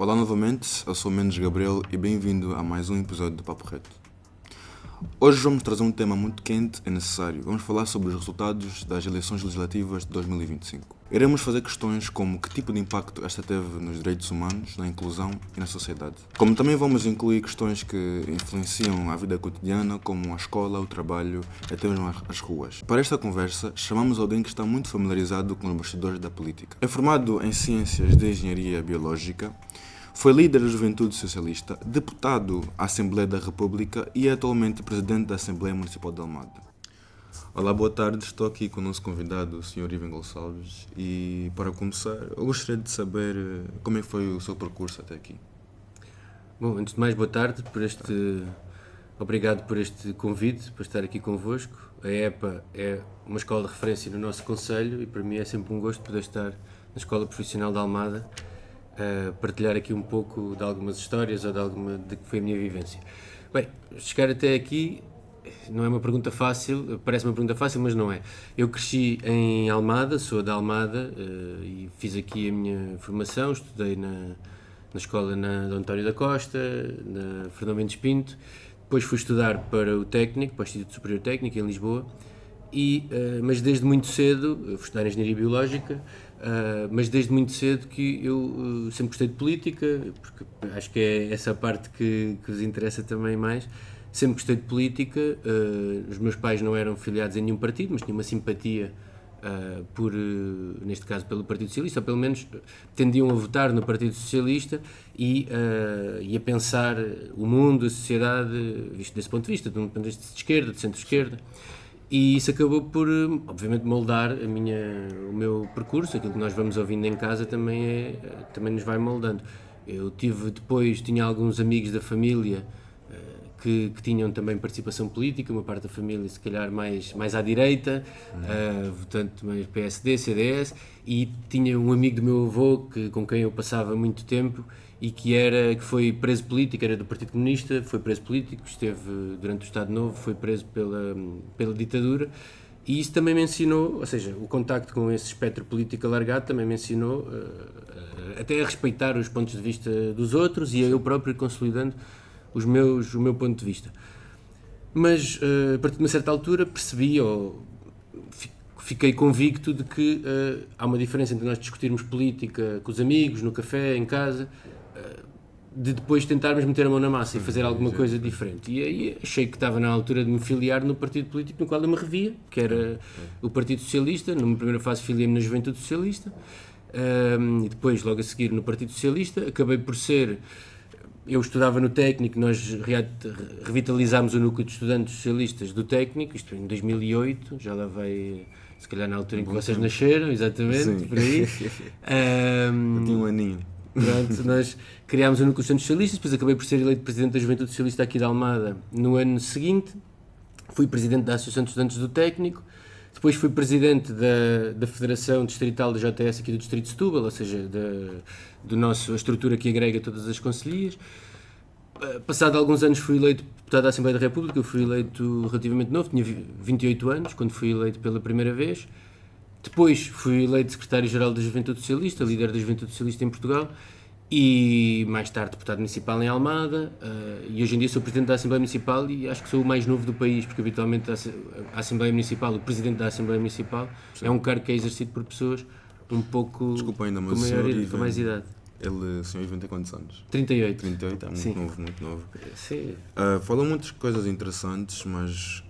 Olá novamente, eu sou Mendes Gabriel e bem-vindo a mais um episódio do Papo Reto. Hoje vamos trazer um tema muito quente e necessário. Vamos falar sobre os resultados das eleições legislativas de 2025. Iremos fazer questões como que tipo de impacto esta teve nos direitos humanos, na inclusão e na sociedade. Como também vamos incluir questões que influenciam a vida cotidiana, como a escola, o trabalho e até mesmo as ruas. Para esta conversa, chamamos alguém que está muito familiarizado com os bastidores da política. É formado em Ciências de Engenharia Biológica, foi líder da Juventude Socialista, deputado à Assembleia da República e é atualmente presidente da Assembleia Municipal de Almada. Olá, boa tarde. Estou aqui com o nosso convidado, o Sr. Ivan Gonçalves, e para começar, eu gostaria de saber como é que foi o seu percurso até aqui. Bom, antes de mais, boa tarde. Obrigado por este convite, para estar aqui convosco. A EPA é uma escola de referência no nosso concelho e para mim é sempre um gosto poder estar na Escola Profissional de Almada, partilhar aqui um pouco de algumas histórias ou de que foi a minha vivência. Bem, chegar até aqui não é uma pergunta fácil, parece uma pergunta fácil, mas não é. Eu cresci em Almada, sou da Almada e fiz aqui a minha formação, estudei na escola de António da Costa, na Fernão Mendes Pinto, depois fui estudar para o técnico, para o Instituto Superior Técnico em Lisboa, mas desde muito cedo, fui estudar Engenharia Biológica, mas desde muito cedo que eu sempre gostei de política, porque acho que é essa a parte que vos interessa também mais. Sempre gostei de política, os meus pais não eram filiados em nenhum partido, mas tinham uma simpatia neste caso pelo Partido Socialista, ou pelo menos tendiam a votar no Partido Socialista e a pensar o mundo, a sociedade, visto desse ponto de vista, de um ponto de vista de esquerda, de centro-esquerda. E isso acabou por, obviamente, moldar o meu percurso. Aquilo que nós vamos ouvindo em casa também nos vai moldando. Eu tinha alguns amigos da família que tinham também participação política, uma parte da família se calhar mais à direita, votando também PSD, CDS, e tinha um amigo do meu avô com quem eu passava muito tempo e que foi preso político, era do Partido Comunista, foi preso político, esteve durante o Estado Novo, foi preso pela ditadura, e isso também me ensinou, ou seja, o contacto com esse espectro político alargado também me ensinou até a respeitar os pontos de vista dos outros e a eu próprio ir consolidando o meu ponto de vista. Mas a partir de uma certa altura percebi, ou fiquei convicto de que há uma diferença entre nós discutirmos política com os amigos, no café, em casa, de depois tentarmos meter a mão na massa e fazer alguma coisa diferente. E aí achei que estava na altura de me filiar no partido político no qual eu me revia, que era o Partido Socialista. Numa primeira fase filiei-me na Juventude Socialista, e depois, logo a seguir, no Partido Socialista. Acabei por ser... Eu estudava no técnico, nós revitalizámos o núcleo de estudantes socialistas do técnico, isto em 2008, já lá vai, se calhar na altura em que vocês nasceram, exatamente. Sim. Por aí. Eu tinha um aninho. Pronto, nós criámos o núcleo de estudantes socialistas, depois acabei por ser eleito presidente da Juventude Socialista aqui de Almada no ano seguinte, fui presidente da Associação de Estudantes do Técnico, depois fui presidente da Federação Distrital da JS aqui do Distrito de Setúbal, ou seja, a estrutura que agrega todas as concelhias. Passado alguns anos fui eleito deputado da Assembleia da República. Eu fui eleito relativamente novo, tinha 28 anos, quando fui eleito pela primeira vez. Depois fui eleito secretário-geral da Juventude Socialista, líder da Juventude Socialista em Portugal, e mais tarde deputado municipal em Almada, e hoje em dia sou presidente da Assembleia Municipal e acho que sou o mais novo do país, porque habitualmente a Assembleia Municipal, o presidente da Assembleia Municipal, sim, é um cargo que é exercido por pessoas um pouco... Desculpa ainda, mas com mais idade. O senhor Ivan tem quantos anos? 38. 38, é muito sim, novo, muito novo. Sim. Falou muitas coisas interessantes, mas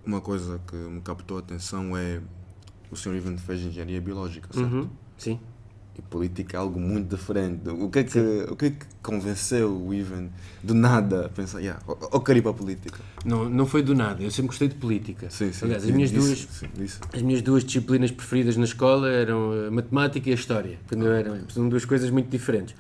uma coisa que me captou a atenção é o senhor Ivan fez engenharia biológica, certo? Uhum, sim. E política é algo muito diferente. O que é que convenceu o Ivan do nada a pensar, eu quero ir para a política? Não foi do nada, eu sempre gostei de política. Sim, sim. Aliás, as minhas duas disciplinas preferidas na escola eram a matemática e a história, quando eu era. São duas coisas muito diferentes.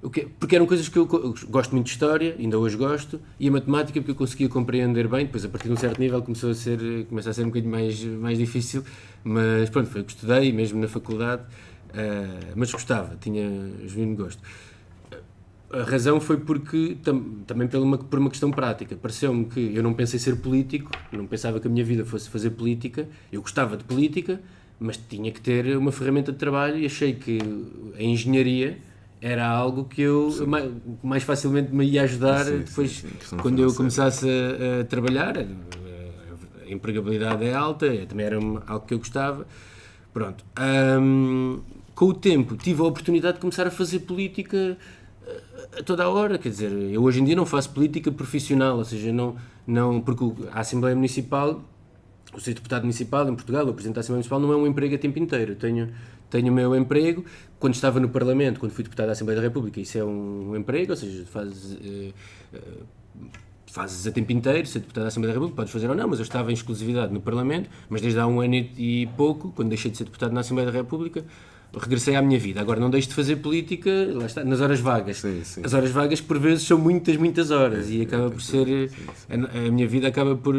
Porque eram coisas que eu gosto muito de história, ainda hoje gosto, e a matemática porque eu conseguia compreender bem, depois a partir de um certo nível começa a ser um bocadinho mais difícil, mas pronto, foi o que estudei, mesmo na faculdade. Mas gostava, tinha genuíno gosto. A razão foi porque, também por uma questão prática. Pareceu-me que eu não pensei ser político, não pensava que a minha vida fosse fazer política. Eu gostava de política, mas tinha que ter uma ferramenta de trabalho e achei que a engenharia era algo que eu mais facilmente me ia ajudar depois, questão quando eu financeira. começasse a trabalhar. A empregabilidade é alta, também era algo que eu gostava. Pronto. Com o tempo tive a oportunidade de começar a fazer política a toda a hora, quer dizer, eu hoje em dia não faço política profissional, ou seja, não porque a Assembleia Municipal, o ser deputado municipal em Portugal, o presidente da Assembleia Municipal, não é um emprego a tempo inteiro. Eu tenho o meu emprego, quando estava no Parlamento, quando fui deputado da Assembleia da República, isso é um emprego, ou seja, fazes a tempo inteiro, ser deputado da Assembleia da República, podes fazer ou não, mas eu estava em exclusividade no Parlamento, mas desde há um ano e pouco, quando deixei de ser deputado na Assembleia da República, regressei à minha vida. Agora não deixo de fazer política, lá está, nas horas vagas. Sim, sim. As horas vagas que por vezes são muitas horas e acaba por ser, a minha vida acaba por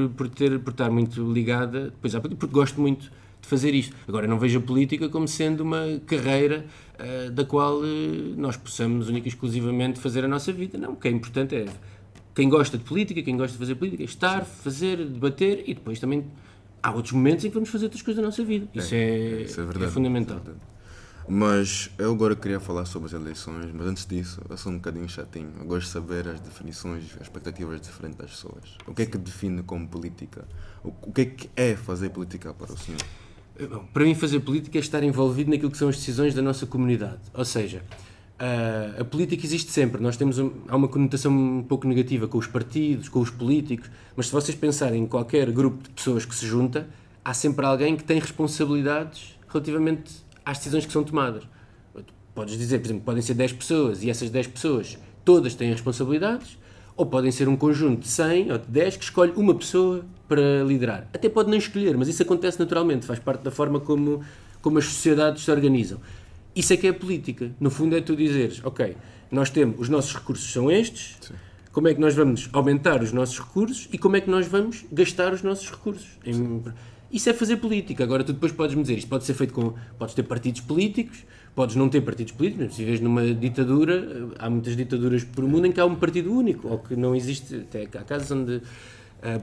estar muito ligada depois à política, porque gosto muito de fazer isto. Agora não vejo a política como sendo uma carreira da qual nós possamos única e exclusivamente fazer a nossa vida. Não, o que é importante é quem gosta de política, quem gosta de fazer política, estar, fazer, debater e depois também há outros momentos em que vamos fazer outras coisas da nossa vida. Isso é verdade, fundamental. isso é verdade. Mas eu agora queria falar sobre as eleições, mas antes disso, eu sou um bocadinho chatinho. Eu gosto de saber as definições, as expectativas diferentes das pessoas. O que é que define como política? O que é fazer política para o senhor? Bom, para mim fazer política é estar envolvido naquilo que são as decisões da nossa comunidade. Ou seja, a política existe sempre. Há uma conotação um pouco negativa com os partidos, com os políticos, mas se vocês pensarem em qualquer grupo de pessoas que se junta, há sempre alguém que tem responsabilidades relativamente às decisões que são tomadas. Podes dizer, por exemplo, podem ser 10 pessoas e essas 10 pessoas todas têm responsabilidades, ou podem ser um conjunto de 100 ou de 10 que escolhe uma pessoa para liderar. Até pode não escolher, mas isso acontece naturalmente, faz parte da forma como as sociedades se organizam. Isso é que é a política. No fundo é tu dizeres, ok, nós temos, os nossos recursos são estes, Sim. como é que nós vamos aumentar os nossos recursos e como é que nós vamos gastar os nossos recursos. Isso é fazer política. Agora tu depois podes-me dizer, isto pode ser feito com, podes ter partidos políticos, podes não ter partidos políticos, se vives numa ditadura, há muitas ditaduras por mundo em que há um partido único, ou que não existe, até há casos onde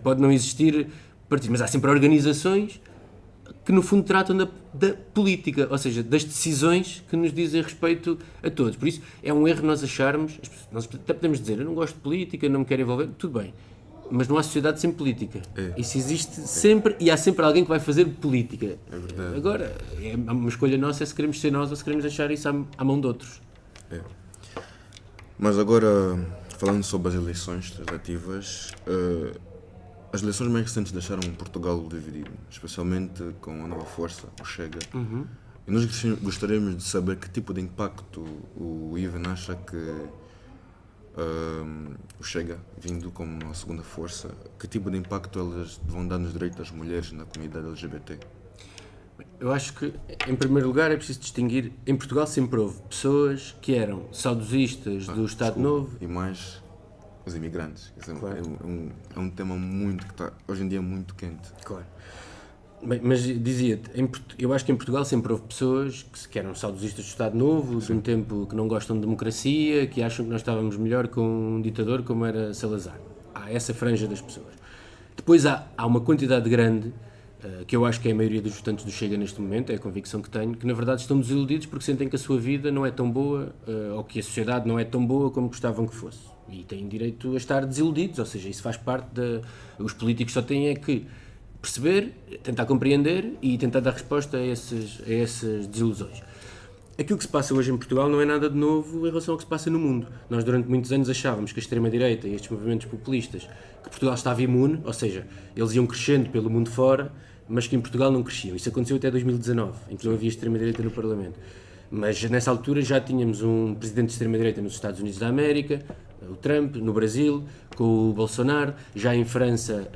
pode não existir partidos, mas há sempre organizações que no fundo tratam da política, ou seja, das decisões que nos dizem respeito a todos. Por isso é um erro nós acharmos, nós até podemos dizer, eu não gosto de política, não me quero envolver, tudo bem, mas não há sociedade sem política. Isso existe sempre e há sempre alguém que vai fazer política. É verdade. Agora, é uma escolha nossa se queremos ser nós ou se queremos deixar isso à mão de outros. É. Mas agora, falando sobre as eleições legislativas, as eleições mais recentes deixaram Portugal dividido, especialmente com a nova força, o Chega. E nós gostaríamos de saber que tipo de impacto o Ivan acha que o Chega, vindo como uma segunda força, que tipo de impacto elas vão dar nos direitos das mulheres na comunidade LGBT? Eu acho que, em primeiro lugar, é preciso distinguir. Em Portugal sempre houve pessoas que eram saudosistas do Estado Novo. E mais os imigrantes. Isso Claro. é um tema muito que está hoje em dia muito quente. Claro. Bem, mas dizia-te, eu acho que em Portugal sempre houve pessoas que eram saudosistas do Estado Novo, de um tempo que não gostam de democracia, que acham que nós estávamos melhor com um ditador como era Salazar. Há essa franja das pessoas. Depois há uma quantidade grande, que eu acho que é a maioria dos votantes do Chega neste momento, é a convicção que tenho, que na verdade estão desiludidos porque sentem que a sua vida não é tão boa, ou que a sociedade não é tão boa como gostavam que fosse. E têm direito a estar desiludidos, ou seja, isso faz parte os políticos só têm é que perceber, tentar compreender e tentar dar resposta a essas desilusões. Aquilo que se passa hoje em Portugal não é nada de novo em relação ao que se passa no mundo. Nós durante muitos anos achávamos que a extrema-direita e estes movimentos populistas, que Portugal estava imune, ou seja, eles iam crescendo pelo mundo fora, mas que em Portugal não cresciam. Isso aconteceu até 2019, em que não havia extrema-direita no Parlamento. Mas nessa altura já tínhamos um presidente de extrema-direita nos Estados Unidos da América, o Trump, no Brasil, com o Bolsonaro, já em França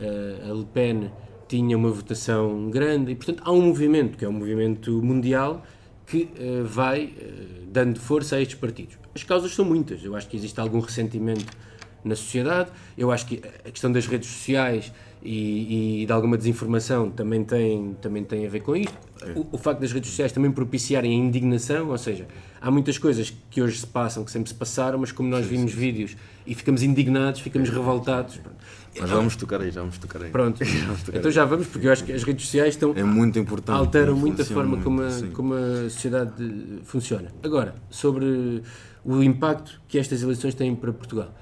a Le Pen tinha uma votação grande, e portanto há um movimento, que é um movimento mundial, que vai dando força a estes partidos. As causas são muitas, eu acho que existe algum ressentimento na sociedade, eu acho que a questão das redes sociais e de alguma desinformação também tem a ver com isto. O facto das redes sociais também propiciarem a indignação, ou seja, há muitas coisas que hoje se passam, que sempre se passaram, mas como nós vimos vídeos e ficamos indignados, ficamos revoltados. Pronto. Mas vamos tocar aí. Pronto, então já vamos, porque eu acho que as redes sociais é muito importante, alteram muito a forma como a sociedade funciona. Agora, sobre o impacto que estas eleições têm para Portugal.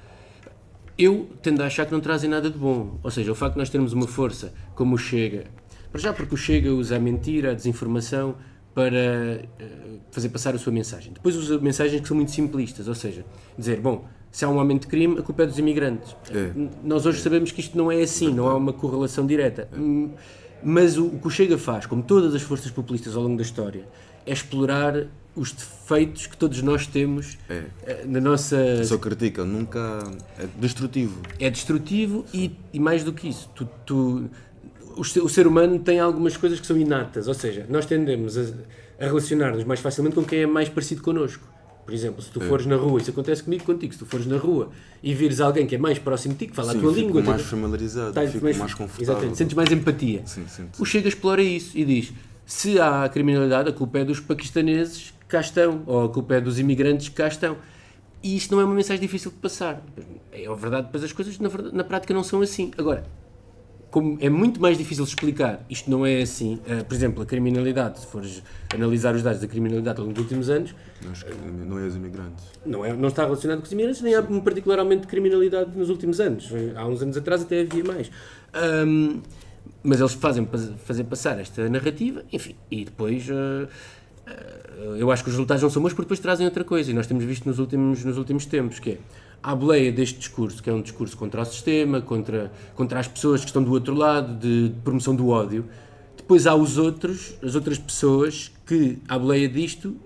Eu tendo a achar que não trazem nada de bom. Ou seja, o facto de nós termos uma força como o Chega, para já porque o Chega usa a mentira, a desinformação para fazer passar a sua mensagem. Depois usa mensagens que são muito simplistas, ou seja, dizer, bom, se há um aumento de crime, a culpa é dos imigrantes. Nós hoje sabemos que isto não é assim, não há uma correlação direta. Mas o que o Chega faz, como todas as forças populistas ao longo da história, é explorar os defeitos que todos nós temos na nossa... Só critica, nunca... É destrutivo. É destrutivo e mais do que isso. O ser humano tem algumas coisas que são inatas, ou seja, nós tendemos a relacionar-nos mais facilmente com quem é mais parecido connosco. Por exemplo, se tu fores na rua, isso acontece comigo contigo, se tu fores na rua e vires alguém que é mais próximo de ti, que fala a tua língua... Fico mais familiarizado, fico mais confortável. Exatamente, sentes mais empatia. Sim. O Chega explora isso e diz, se há criminalidade, a culpa é dos paquistaneses que cá estão, ou a culpa é dos imigrantes que cá estão. E isto não é uma mensagem difícil de passar. É verdade, depois as coisas na prática não são assim. Agora, como é muito mais difícil explicar, isto não é assim, por exemplo, a criminalidade, se fores analisar os dados da criminalidade ao longo dos últimos anos... Não é os imigrantes. Não está relacionado com os imigrantes, nem há um particular aumento de criminalidade nos últimos anos. Há uns anos atrás até havia mais. Mas eles fazem passar esta narrativa, enfim, e depois... eu acho que os resultados não são bons porque depois trazem outra coisa, e nós temos visto nos últimos tempos, que é a boleia deste discurso, que é um discurso contra o sistema, contra as pessoas que estão do outro lado, de promoção do ódio. Depois há as outras pessoas que, à boleia disto,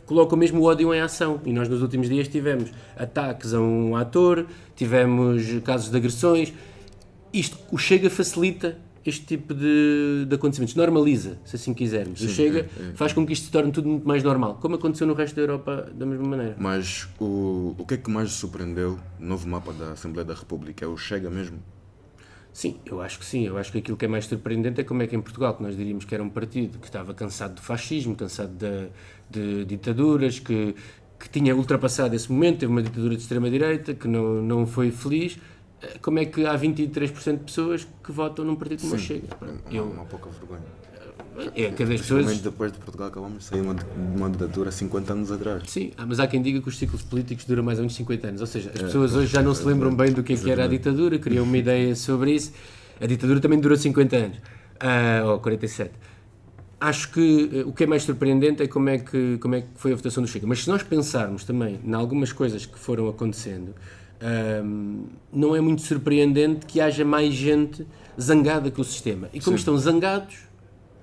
colocam mesmo o ódio em ação. E nós nos últimos dias tivemos ataques a um ator, tivemos casos de agressões. O Chega facilita este tipo de acontecimentos, normaliza, se assim quisermos. O Chega faz com que isto se torne tudo muito mais normal, como aconteceu no resto da Europa da mesma maneira. Mas o que é que mais surpreendeu no novo mapa da Assembleia da República? É o Chega mesmo? Sim, eu acho que sim. Eu acho que aquilo que é mais surpreendente é como é que em Portugal, que nós diríamos que era um partido que estava cansado do fascismo, cansado de ditaduras, que tinha ultrapassado esse momento, teve uma ditadura de extrema-direita, que não foi feliz. Como é que há 23% de pessoas que votam num partido como o Chega? Uma pouca vergonha. Principalmente depois de Portugal acabamos de sair de uma ditadura 50 anos atrás. Sim, mas há quem diga que os ciclos políticos duram mais ou menos 50 anos. Ou seja, as pessoas hoje já não se lembram bem do que era a ditadura, criam uma ideia sobre isso. A ditadura também durou 50 anos, ou 47. Acho que o que é mais surpreendente é como é que foi a votação do Chega. Mas se nós pensarmos também em algumas coisas que foram acontecendo, não é muito surpreendente que haja mais gente zangada com o sistema. E como estão zangados,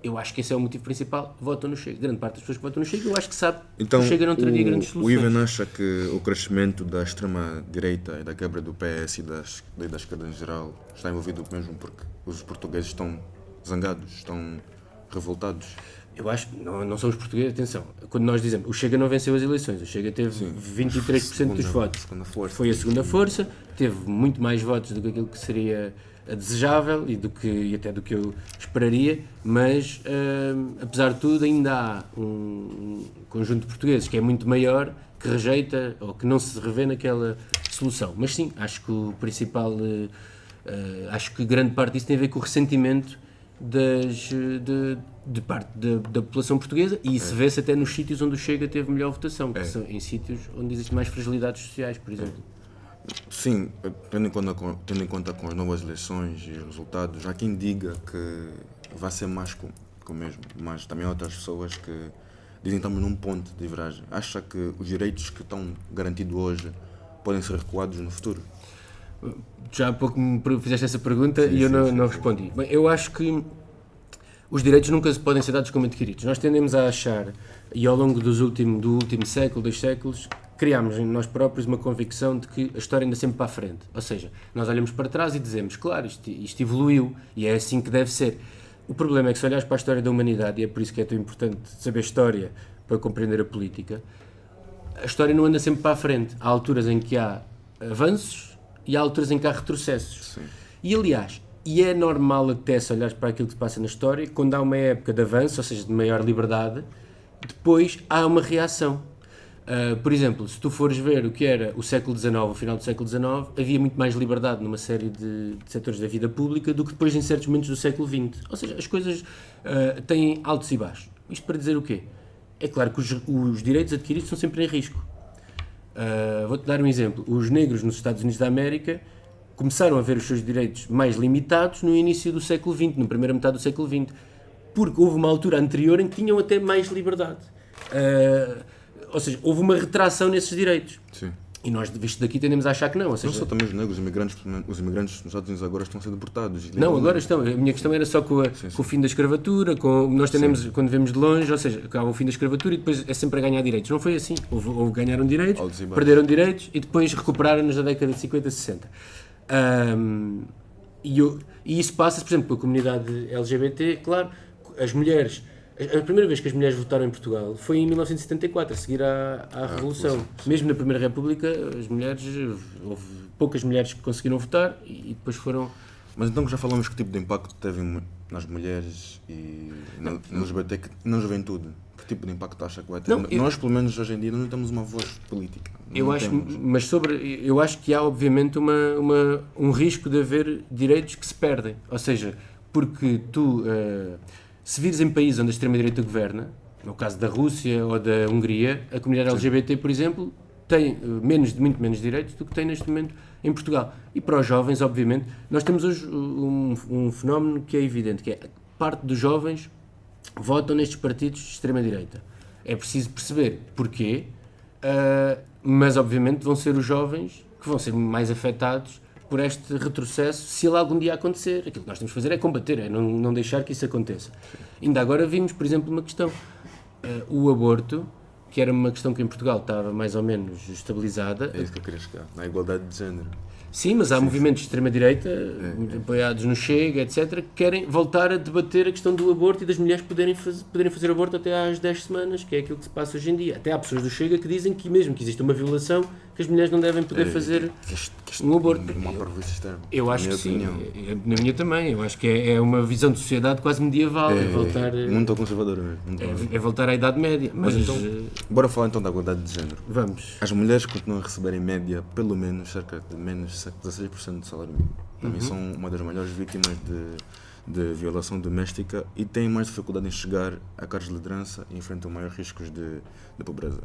eu acho que esse é o motivo principal, votam no Chega. Grande parte das pessoas que votam no Chega, eu acho que sabe que o Chega não teria grandes soluções. O Ivan acha que o crescimento da extrema-direita e da quebra do PS e da esquerda em geral está envolvido mesmo porque os portugueses estão zangados, estão revoltados? Eu acho que não são os portugueses, atenção, quando nós dizemos, o Chega não venceu as eleições, o Chega teve 23% dos votos, foi a segunda força, teve muito mais votos do que aquilo que seria desejável e até do que eu esperaria, mas apesar de tudo ainda há um conjunto de portugueses que é muito maior, que rejeita ou que não se revê naquela solução. Mas sim, acho que o principal, acho que grande parte disso tem a ver com o ressentimento de parte da população portuguesa, e isso vê-se até nos sítios onde o Chega teve melhor votação, que são em sítios onde existem mais fragilidades sociais, por exemplo. Sim, tendo em conta com as novas eleições e os resultados, há quem diga que vai ser mais com o mesmo, mas também há outras pessoas que dizem que estamos num ponto de viragem. Acha que os direitos que estão garantidos hoje podem ser recuados no futuro? Já há pouco me fizeste essa pergunta e eu não respondi. Bem, eu acho que os direitos nunca podem ser dados como adquiridos. Nós tendemos a achar, e ao longo do último século, 2 séculos, criámos em nós próprios uma convicção de que a história anda sempre para a frente. Ou seja, nós olhamos para trás e dizemos, claro, isto evoluiu e é assim que deve ser. O problema é que se olhares para a história da humanidade, e é por isso que é tão importante saber história para compreender a política, a história não anda sempre para a frente. Há alturas em que há avanços e há alturas em que há retrocessos. Sim. E aliás, E é normal até se olhares para aquilo que se passa na história, quando há uma época de avanço, ou seja, de maior liberdade, depois há uma reação. Por exemplo, se tu fores ver o que era o século XIX, o final do século XIX, havia muito mais liberdade numa série de setores da vida pública do que depois em certos momentos do século XX. Ou seja, as coisas têm altos e baixos. Isto para dizer o quê? É claro que os direitos adquiridos são sempre em risco. Vou-te dar um exemplo. Os negros nos Estados Unidos da América começaram a ver os seus direitos mais limitados no início do século XX, na primeira metade do século XX, porque houve uma altura anterior em que tinham até mais liberdade. Ou seja, houve uma retração nesses direitos. Sim. E nós, visto daqui, tendemos a achar que não. Ou seja, Não só também os negros, os imigrantes nos Estados Unidos agora estão a ser deportados. não, agora estão. A minha questão era só com o fim da escravatura, nós tendemos, quando vemos de longe, ou seja, acaba o fim da escravatura e depois é sempre a ganhar direitos. Não foi assim. Houve ganharam direitos, perderam direitos e depois recuperaram-nos na década de 50 e 60. E isso passa-se, por exemplo, pela comunidade LGBT, claro, as mulheres. A primeira vez que as mulheres votaram em Portugal foi em 1974, a seguir à Revolução. Mesmo na Primeira República, houve poucas mulheres que conseguiram votar e depois foram... Mas então já falamos que tipo de impacto teve nas mulheres e na LGBT, na juventude. Que tipo de impacto acha que vai ter? Nós, pelo menos hoje em dia, não temos uma voz política. Eu acho que há obviamente um risco de haver direitos que se perdem. Ou seja, porque tu... se vires em países onde a extrema-direita governa, no caso da Rússia ou da Hungria, a comunidade LGBT, por exemplo, tem muito menos direitos do que tem neste momento em Portugal. E para os jovens, obviamente, nós temos hoje um fenómeno que é evidente, que é parte dos jovens votam nestes partidos de extrema-direita. É preciso perceber porquê, mas obviamente vão ser os jovens que vão ser mais afetados por este retrocesso, se ele algum dia acontecer. Aquilo que nós temos de fazer é combater, é não deixar que isso aconteça. Ainda agora vimos, por exemplo, uma questão. O aborto, que era uma questão que em Portugal estava mais ou menos estabilizada. É isso que eu queria chegar, na igualdade de género. Sim, mas há movimentos de extrema-direita, apoiados no Chega, etc., que querem voltar a debater a questão do aborto e das mulheres poderem fazer aborto até às 10 semanas, que é aquilo que se passa hoje em dia. Até há pessoas do Chega que dizem que mesmo que existe uma violação, que as mulheres não devem poder fazer um aborto. Eu acho que sim, na minha também. Eu acho que é uma visão de sociedade quase medieval. Muito conservadora mesmo. É voltar à Idade Média. Mas então, bora falar então da igualdade de género. Vamos. As mulheres continuam a receber em média, pelo menos, cerca de menos 16% do salário mínimo. Também são uma das maiores vítimas de violação doméstica e têm mais dificuldade em chegar a cargos de liderança e enfrentam maiores riscos de pobreza.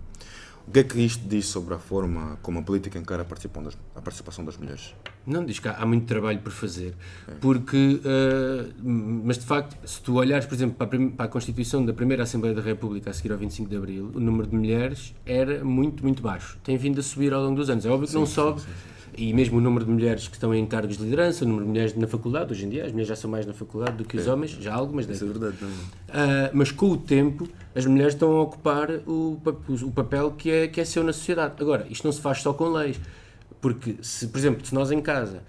O que é que isto diz sobre a forma como a política encara a participação das mulheres? Não, diz que há muito trabalho por fazer, porque, mas de facto, se tu olhares, por exemplo, para a Constituição da primeira Assembleia da República a seguir ao 25 de Abril, o número de mulheres era muito, muito baixo. Tem vindo a subir ao longo dos anos. É óbvio que não sobe, e mesmo o número de mulheres que estão em cargos de liderança, o número de mulheres na faculdade, hoje em dia as mulheres já são mais na faculdade do que os homens, já há algumas décadas. Isso é verdade também. Mas com o tempo, as mulheres estão a ocupar o papel que é seu na sociedade. Agora, isto não se faz só com leis, porque, por exemplo, se nós em casa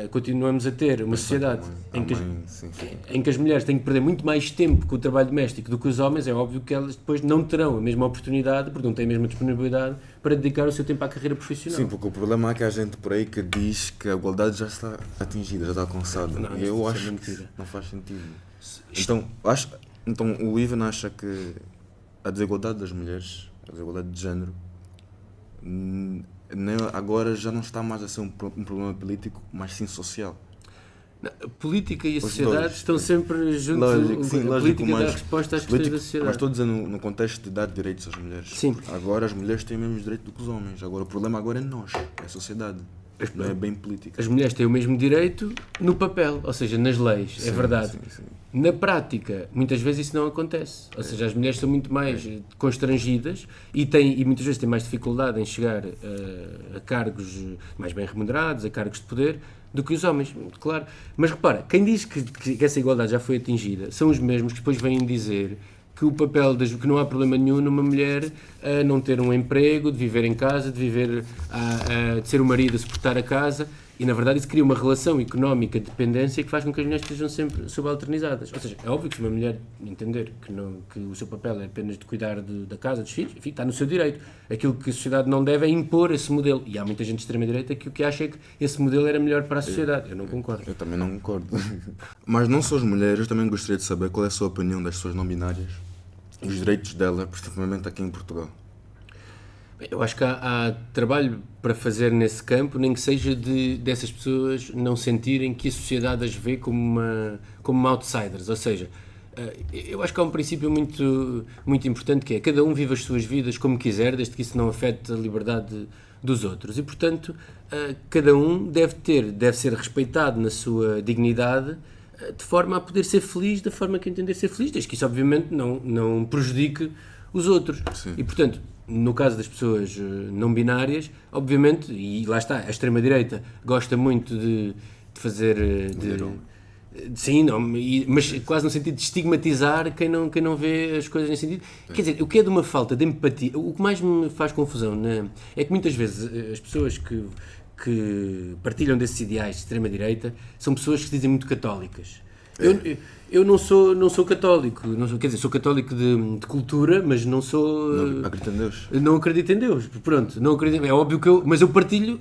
continuamos a ter uma sociedade em que as mulheres têm que perder muito mais tempo com o trabalho doméstico do que os homens, é óbvio que elas depois não terão a mesma oportunidade, porque não têm a mesma disponibilidade para dedicar o seu tempo à carreira profissional. Sim, porque o problema é que há gente por aí que diz que a igualdade já está atingida, já está alcançada. E eu acho que não faz sentido. Então o Ivan acha que a desigualdade das mulheres, a desigualdade de género, agora já não está mais a ser um problema político, mas sim social. A política e a sociedade estão sempre juntos. A política dá resposta às questões da sociedade. Mas estou dizendo no contexto de dar direitos às mulheres. Sim. Agora as mulheres têm o mesmo direito do que os homens. Agora o problema agora é nós, é a sociedade. Não é bem política. As mulheres têm o mesmo direito no papel, ou seja, nas leis, é verdade. Sim. Na prática, muitas vezes isso não acontece. Ou seja, as mulheres são muito mais constrangidas e muitas vezes têm mais dificuldade em chegar a cargos mais bem remunerados, a cargos de poder, do que os homens, claro. Mas repara, quem diz que essa igualdade já foi atingida são os mesmos que depois vêm dizer que o papel que não há problema nenhum numa mulher não ter um emprego, de viver em casa, de viver de ser o marido a suportar a casa E na verdade isso cria uma relação económica de dependência que faz com que as mulheres estejam sempre subalternizadas. Ou seja, é óbvio que se uma mulher entender que o seu papel é apenas de cuidar da casa, dos filhos, enfim, está no seu direito. Aquilo que a sociedade não deve é impor esse modelo. E há muita gente de extrema-direita que o que acha é que esse modelo era melhor para a sociedade. Eu não concordo. Eu também não concordo. Mas não só as mulheres, eu também gostaria de saber qual é a sua opinião das pessoas não binárias e os direitos delas, principalmente aqui em Portugal. Eu acho que há trabalho para fazer nesse campo, nem que seja dessas pessoas não sentirem que a sociedade as vê como outsiders. Ou seja, eu acho que há um princípio muito importante que é cada um vive as suas vidas como quiser, desde que isso não afete a liberdade dos outros. E, portanto, cada um deve ser respeitado na sua dignidade de forma a poder ser feliz da forma que entender ser feliz, desde que isso, obviamente, não prejudique os outros. Sim. E, portanto, no caso das pessoas não binárias, obviamente, e lá está, a extrema-direita gosta muito de fazer... Sim, mas quase no sentido de estigmatizar quem não vê as coisas nesse sentido. Quer dizer, o que é de uma falta de empatia, o que mais me faz confusão é que muitas vezes as pessoas que partilham desses ideais de extrema-direita são pessoas que se dizem muito católicas. Eu não sou católico, quer dizer, sou católico de cultura, mas não sou... Não acredito em Deus. Não acredito em Deus, pronto, não acredito, é óbvio que mas eu partilho,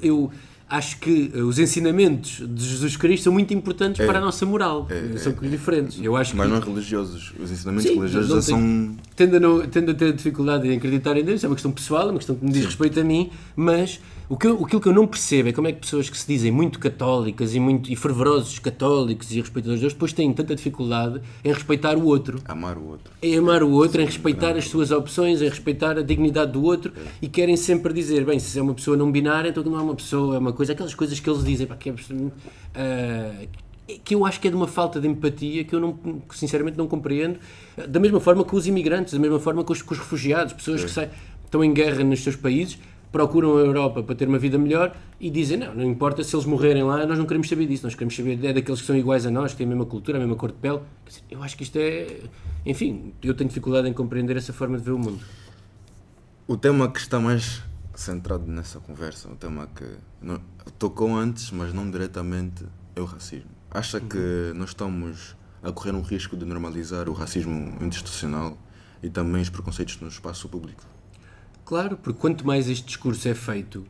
acho que os ensinamentos de Jesus Cristo são muito importantes para a nossa moral, são diferentes. Eu acho mas que, não religiosos, os ensinamentos religiosos já são... Tendo a ter dificuldade em acreditar em Deus, é uma questão pessoal, é uma questão que me diz respeito a mim, mas aquilo que eu não percebo é como é que pessoas que se dizem muito católicas e fervorosos católicos e respeitadores de Deus depois têm tanta dificuldade em respeitar o outro. Amar o outro. Em amar o outro, em respeitar as suas opções, em respeitar a dignidade do outro e querem sempre dizer, bem, se é uma pessoa não binária, então não é uma pessoa, é uma coisa, aquelas coisas que eles dizem, que eu acho que é de uma falta de empatia que eu sinceramente não compreendo, da mesma forma que os imigrantes, da mesma forma que os refugiados, pessoas que estão em guerra nos seus países, procuram a Europa para ter uma vida melhor e dizem, não importa se eles morrerem lá, nós não queremos saber disso, nós queremos saber daqueles que são iguais a nós, que têm a mesma cultura, a mesma cor de pele. Quer dizer, eu acho que isto enfim, eu tenho dificuldade em compreender essa forma de ver o mundo. O tema que está mais centrado nessa conversa, o tema que tocou antes, mas não diretamente, é o racismo. Acha que nós estamos a correr um risco de normalizar o racismo institucional e também os preconceitos no espaço público? Claro, porque quanto mais este discurso é feito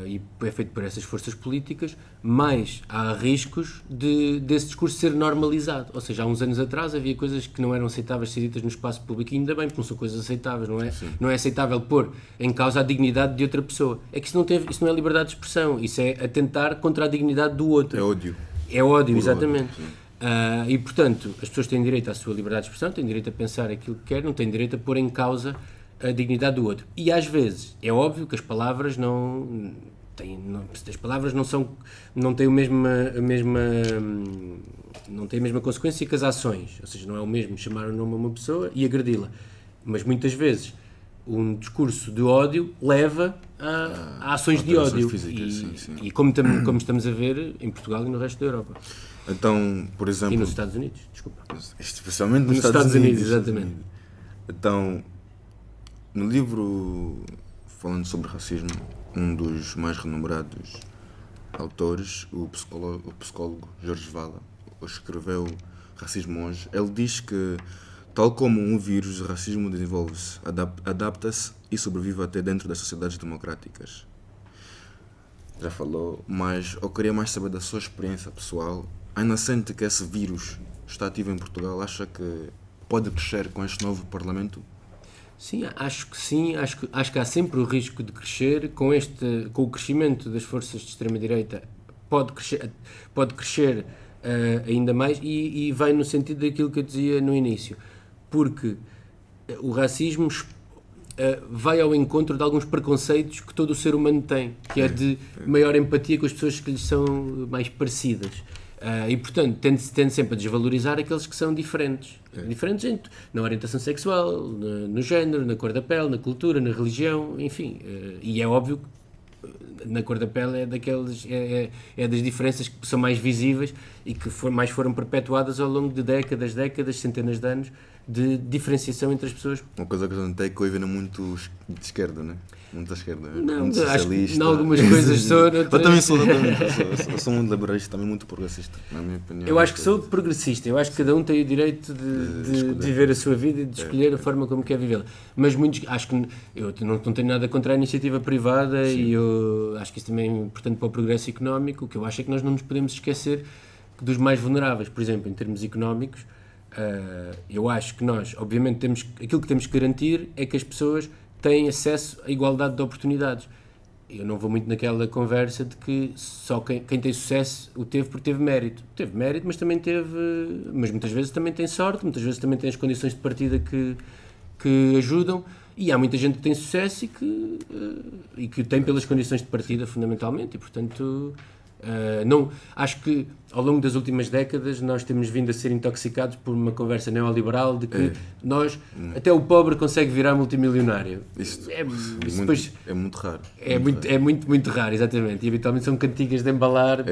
e é feito por essas forças políticas, mais há riscos desse discurso ser normalizado. Ou seja, há uns anos atrás havia coisas que não eram aceitáveis ser ditas no espaço público, e ainda bem, porque não são coisas aceitáveis, não é? Sim. Não é aceitável pôr em causa a dignidade de outra pessoa. É que isso não é liberdade de expressão, isso é atentar contra a dignidade do outro. É ódio. É ódio, exatamente. E, portanto, as pessoas têm direito à sua liberdade de expressão, têm direito a pensar aquilo que querem, não têm direito a pôr em causa a dignidade do outro. E às vezes é óbvio que as palavras não têm a mesma consequência que as ações. Ou seja, não é o mesmo chamar o nome a uma pessoa e agredi-la. Mas muitas vezes um discurso de ódio leva a ações de ódio. Físicas, sim. E como estamos a ver em Portugal e no resto da Europa. Então, por exemplo... E nos Estados Unidos, desculpa. Especialmente nos Estados Unidos, exatamente. Então, no livro falando sobre racismo, um dos mais renombrados autores, o psicólogo Jorge Vala, escreveu Racismo Hoje. Ele diz que, tal como um vírus, o racismo desenvolve-se, adapta-se e sobrevive até dentro das sociedades democráticas. Já falou, mas eu queria mais saber da sua experiência pessoal. Ainda sente que esse vírus está ativo em Portugal? Acha que pode crescer com este novo Parlamento? Sim, acho que sim. Acho que há sempre o risco de crescer. Com o crescimento das forças de extrema-direita pode crescer ainda mais e vai no sentido daquilo que eu dizia no início. Porque o racismo vai ao encontro de alguns preconceitos que todo o ser humano tem, que é de maior empatia com as pessoas que lhes são mais parecidas. E, portanto, tende sempre a desvalorizar aqueles que são diferentes. Diferentes na orientação sexual, no género, na cor da pele, na cultura, na religião, enfim. E é óbvio na cor da pele é das diferenças que são mais visíveis e que mais foram perpetuadas ao longo de décadas, centenas de anos de diferenciação entre as pessoas. Uma coisa que eu notei é que o Ivan é muito de esquerda, né? Muito à esquerda. Não, muito acho que socialista. em algumas coisas sou. Eu também sou, eu sou muito liberalista, também muito progressista, na minha opinião. Eu acho que sou progressista, eu acho que cada um tem o direito de viver a sua vida e de escolher a forma como quer vivê-la. Mas muitos, acho que eu não tenho nada contra a iniciativa privada. Sim. E eu acho que isso também é importante para o progresso económico. O que eu acho é que nós não nos podemos esquecer dos mais vulneráveis, por exemplo, em termos económicos. Eu acho que nós, obviamente, aquilo que temos que garantir é que as pessoas têm acesso à igualdade de oportunidades. Eu não vou muito naquela conversa de que só quem tem sucesso o teve porque teve mérito. Teve mérito, mas também mas muitas vezes também tem sorte, muitas vezes também tem as condições de partida que ajudam, e há muita gente que tem sucesso e que tem pelas condições de partida, fundamentalmente, e portanto... não, acho que ao longo das últimas décadas nós temos vindo a ser intoxicados por uma conversa neoliberal de que até o pobre consegue virar multimilionário. Isso é muito raro. É muito raro, exatamente. E habitualmente são cantigas de embalar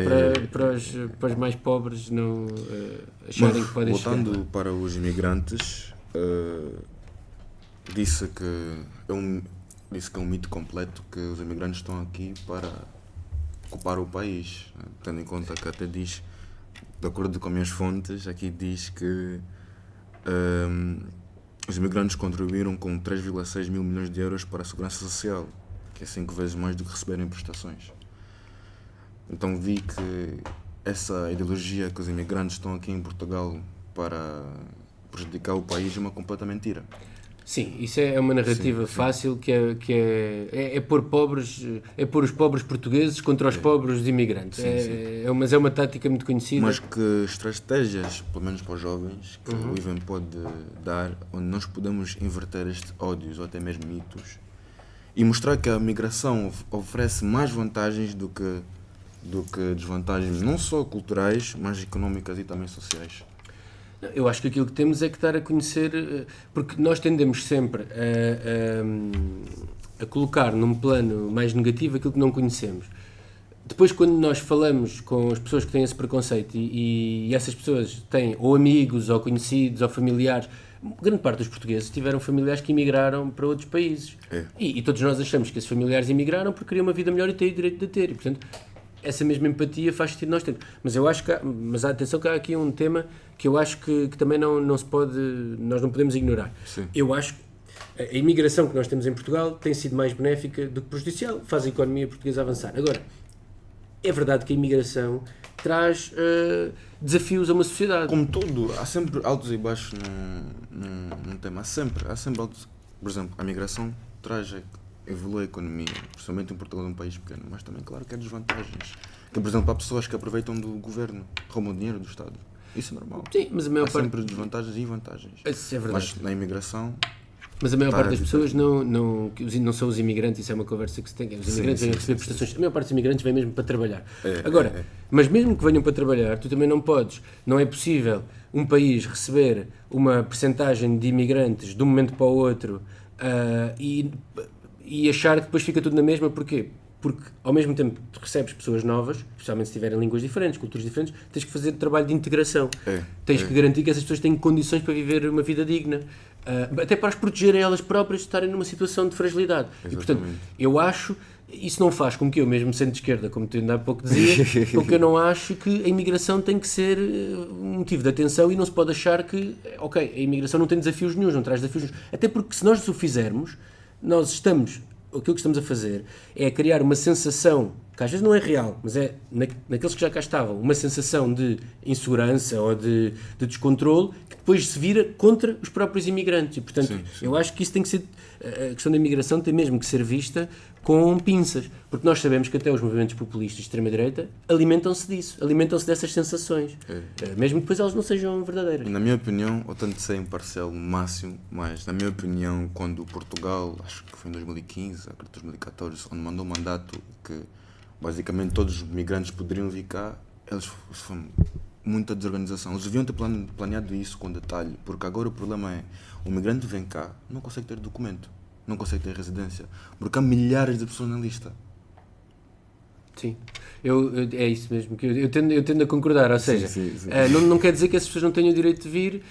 para os mais pobres não acharem que podem chegar. Voltando para os imigrantes, disse que é um mito completo que os imigrantes estão aqui para ocupar o país, tendo em conta que até diz, de acordo com as minhas fontes, aqui diz que os imigrantes contribuíram com 3,6 mil milhões de euros para a segurança social, que é 5 vezes mais do que receberem prestações. Então vi que essa ideologia que os imigrantes estão aqui em Portugal para prejudicar o país é uma completa mentira. Sim, isso é uma narrativa fácil que é pôr os pobres portugueses contra os pobres imigrantes. Mas é uma tática muito conhecida. Mas que estratégias, pelo menos para os jovens, que o Ivan pode dar, onde nós podemos inverter estes ódios ou até mesmo mitos e mostrar que a migração oferece mais vantagens do que desvantagens, não só culturais, mas económicas e também sociais. Eu acho que aquilo que temos é que dar a conhecer, porque nós tendemos sempre a colocar num plano mais negativo aquilo que não conhecemos. Depois, quando nós falamos com as pessoas que têm esse preconceito e essas pessoas têm ou amigos, ou conhecidos, ou familiares, grande parte dos portugueses tiveram familiares que emigraram para outros países. E todos nós achamos que esses familiares emigraram porque queriam uma vida melhor e têm o direito de ter. E, portanto, essa mesma empatia faz sentido nós termos. Mas eu acho que atenção que há aqui um tema que eu acho que também não se pode, nós não podemos ignorar. Sim. Eu acho que a imigração que nós temos em Portugal tem sido mais benéfica do que prejudicial, faz a economia portuguesa avançar. Agora, é verdade que a imigração traz desafios a uma sociedade. Como tudo, há sempre altos e baixos num tema. Há sempre altos. Por exemplo, a migração evolui a economia, principalmente em Portugal, é um país pequeno, mas também, claro, que há desvantagens. Que, por exemplo, há pessoas que aproveitam do governo, roubam dinheiro do Estado. Isso é normal. Sim, mas a maior parte... sempre desvantagens e vantagens. Isso é verdade. Mas na imigração... Mas a maior parte das pessoas não são os imigrantes, isso é uma conversa que se tem. Os imigrantes vêm receber prestações. A maior parte dos imigrantes vem mesmo para trabalhar. Agora, mas mesmo que venham para trabalhar, tu também não é possível um país receber uma percentagem de imigrantes de um momento para o outro e achar que depois fica tudo na mesma. Porquê? Porque ao mesmo tempo que tu recebes pessoas novas, especialmente se tiverem línguas diferentes, culturas diferentes, tens que fazer trabalho de integração. Tens que garantir que essas pessoas têm condições para viver uma vida digna. Até para as protegerem elas próprias de estarem numa situação de fragilidade. Exatamente. E portanto, eu acho, isso não faz com que eu, mesmo sendo de esquerda, como tu ainda há pouco dizia, porque eu não acho que a imigração tem que ser um motivo de atenção e não se pode achar que, a imigração não tem desafios nenhuns, não traz desafios nenhuns. Até porque se nós o fizermos, aquilo que estamos a fazer é criar uma sensação, que às vezes não é real, mas é naqueles que já cá estavam, uma sensação de insegurança ou de descontrole, que depois se vira contra os próprios imigrantes. E, portanto, sim. Eu acho que isso tem que ser, a questão da imigração tem mesmo que ser vista com pinças, porque nós sabemos que até os movimentos populistas de extrema-direita alimentam-se disso, alimentam-se dessas sensações, mesmo que depois elas não sejam verdadeiras. E na minha opinião, eu tento ser imparcial no máximo, mas na minha opinião, quando Portugal, acho que foi em 2015, 2014, onde mandou um mandato que basicamente todos os migrantes poderiam vir cá, eles foram muita desorganização. Eles deviam ter planeado isso com detalhe, porque agora o problema é, o migrante vem cá, não consegue ter documento, não consegue ter residência, porque há milhares de pessoas na lista. Sim, é isso mesmo, que eu tendo a concordar, ou seja, sim. não quer dizer que essas pessoas não tenham o direito de vir,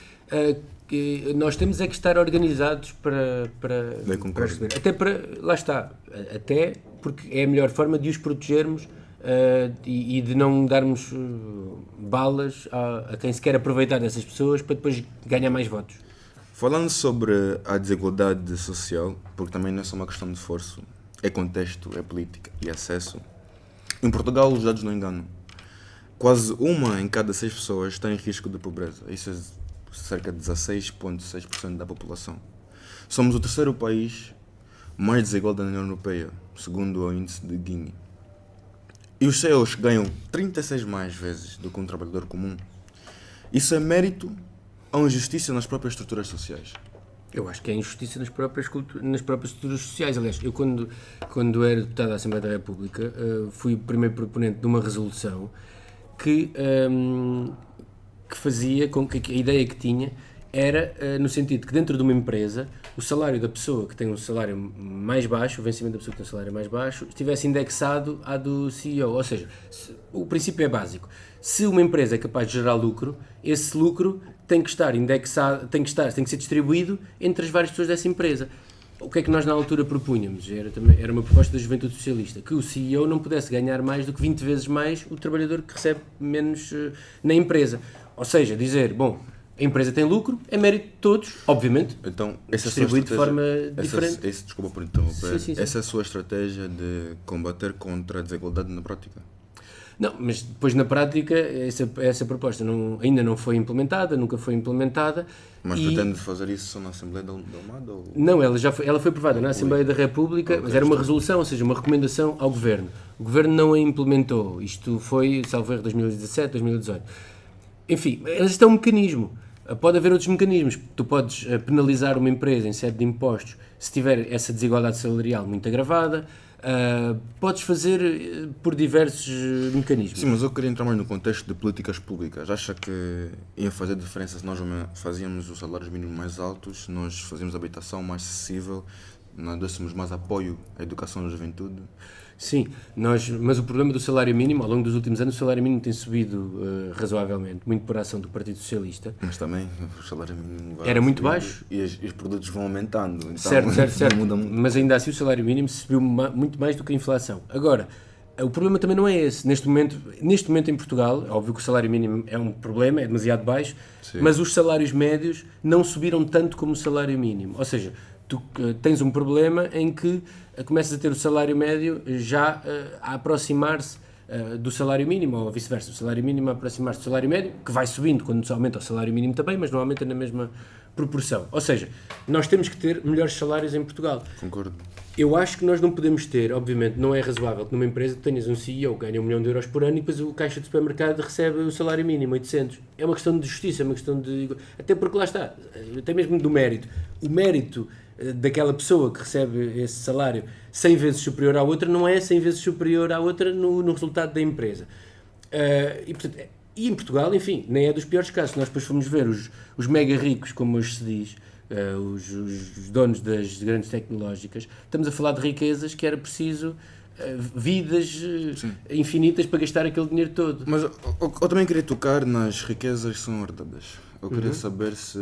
que nós temos é que estar organizados para receber. Até lá está, até porque é a melhor forma de os protegermos e de não darmos balas a quem se quer aproveitar dessas pessoas para depois ganhar mais votos. Falando sobre a desigualdade social, porque também não é só uma questão de esforço, é contexto, é política e acesso. Em Portugal os dados não enganam. Quase uma em cada 6 pessoas está em risco de pobreza. Isso é cerca de 16,6% da população. Somos o terceiro país mais desigual da União Europeia, segundo o índice de Gini. E os CEOs ganham 36 mais vezes do que um trabalhador comum. Isso é mérito ou injustiça nas próprias estruturas sociais? Eu acho que é injustiça nas próprias estruturas sociais. Aliás, eu quando era deputado da Assembleia da República, fui o primeiro proponente de uma resolução que fazia com que a ideia que tinha era no sentido que dentro de uma empresa o salário da pessoa que tem um salário mais baixo, o vencimento da pessoa que tem um salário mais baixo, estivesse indexado à do CEO. Ou seja, o princípio é básico. Se uma empresa é capaz de gerar lucro, esse lucro tem que estar indexado, tem que ser distribuído entre as várias pessoas dessa empresa. O que é que nós na altura propunhamos? Era uma proposta da Juventude Socialista, que o CEO não pudesse ganhar mais do que 20 vezes mais o trabalhador que recebe menos na empresa. Ou seja, dizer, bom, a empresa tem lucro, é mérito de todos, obviamente, então, distribuído de forma diferente. Desculpa por interromper. Sim. Essa é a sua estratégia de combater contra a desigualdade na prática? Não, mas depois na prática essa proposta ainda não foi implementada, nunca foi implementada. Mas pretende fazer isso só na Assembleia da Almada? Ou... Não, ela foi aprovada na Assembleia da República, mas era uma resolução, ou seja, uma recomendação ao Governo. O Governo não a implementou. Isto foi, salvo erro, 2017, 2018. Enfim, este é um mecanismo. Pode haver outros mecanismos. Tu podes penalizar uma empresa em sede de impostos se tiver essa desigualdade salarial muito agravada. Podes fazer por diversos mecanismos. Sim, mas eu queria entrar mais no contexto de políticas públicas. Acha que ia fazer diferença se nós fazíamos os salários mínimos mais altos, se nós fazíamos a habitação mais acessível, nós dessemos mais apoio à educação da juventude? Sim, mas o problema do salário mínimo, ao longo dos últimos anos, o salário mínimo tem subido razoavelmente, muito por ação do Partido Socialista. Mas também o salário mínimo era muito baixo. E os produtos vão aumentando. Então certo. Muda muito. Mas ainda assim o salário mínimo subiu muito mais do que a inflação. Agora, o problema também não é esse. Neste momento em Portugal, é óbvio que o salário mínimo é um problema, é demasiado baixo, sim, mas os salários médios não subiram tanto como o salário mínimo. Ou seja, tu tens um problema em que começas a ter o salário médio já a aproximar-se do salário mínimo, ou vice-versa, o salário mínimo a aproximar-se do salário médio, que vai subindo quando se aumenta o salário mínimo também, mas não aumenta na mesma proporção. Ou seja, nós temos que ter melhores salários em Portugal. Concordo. Eu acho que nós não podemos ter, obviamente, não é razoável que numa empresa tenhas um CEO que ganha 1 milhão de euros por ano e depois o caixa de supermercado recebe o salário mínimo, 800. É uma questão de justiça, é uma questão de... Até porque lá está, até mesmo do mérito. O mérito daquela pessoa que recebe esse salário 100 vezes superior à outra não é 100 vezes superior à outra no resultado da empresa. E em Portugal, enfim, nem é dos piores casos. Se nós depois formos ver os mega ricos, como hoje se diz, os donos das grandes tecnológicas, estamos a falar de riquezas que era preciso vidas infinitas para gastar aquele dinheiro todo. Mas eu também queria tocar nas riquezas que são herdadas. Eu queria saber se